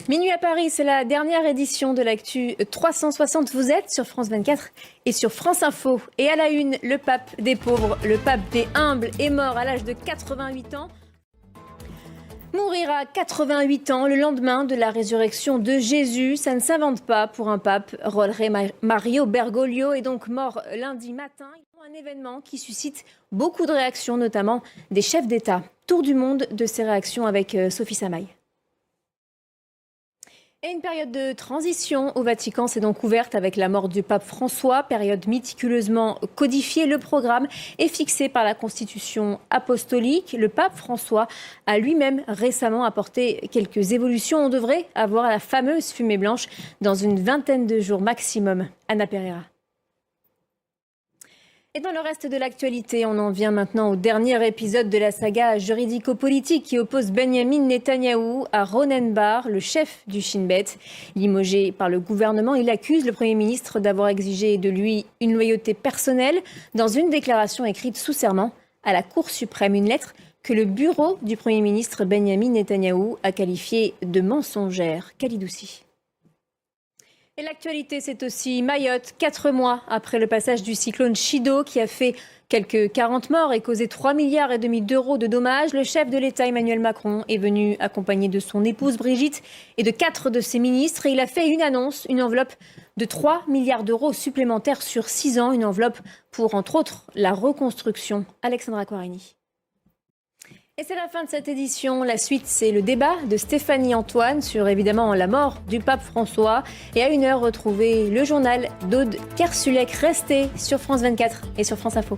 Minuit à Paris, c'est la dernière édition de l'Actu 360. Vous êtes sur France 24 et sur France Info. Et à la une, le pape des pauvres, le pape des humbles est mort à l'âge de 88 ans. Mourir à 88 ans, le lendemain de la résurrection de Jésus, ça ne s'invente pas pour un pape. Jorge Mario Bergoglio est donc mort lundi matin. Un événement qui suscite beaucoup de réactions, notamment des chefs d'État. Tour du monde de ces réactions avec Sophie Samaï. Et une période de transition au Vatican s'est donc ouverte avec la mort du pape François, période méticuleusement codifiée. Le programme est fixé par la Constitution apostolique. Le pape François a lui-même récemment apporté quelques évolutions. On devrait avoir la fameuse fumée blanche dans une vingtaine de jours maximum. Anna Pereira. Et dans le reste de l'actualité, on en vient maintenant au dernier épisode de la saga juridico-politique qui oppose Benyamin Netanyahou à Ronen Bar, le chef du Shin Bet. Limogé par le gouvernement, il accuse le Premier ministre d'avoir exigé de lui une loyauté personnelle dans une déclaration écrite sous serment à la Cour suprême. Une lettre que le bureau du Premier ministre Benyamin Netanyahou a qualifiée de mensongère. Kalidoussi. Et l'actualité, c'est aussi Mayotte, 4 mois après le passage du cyclone Chido qui a fait quelques 40 morts et causé 3,5 milliards d'euros de dommages. Le chef de l'État, Emmanuel Macron, est venu accompagné de son épouse Brigitte et de 4 de ses ministres. Et il a fait une annonce, une enveloppe de 3 milliards d'euros supplémentaires sur 6 ans. Une enveloppe pour, entre autres, la reconstruction. Alexandra Quarini. Et c'est la fin de cette édition. La suite, c'est le débat de Stéphanie Antoine sur évidemment la mort du pape François. Et à 1h, retrouvez le journal d'Aude Kersulek. Restez sur France 24 et sur France Info.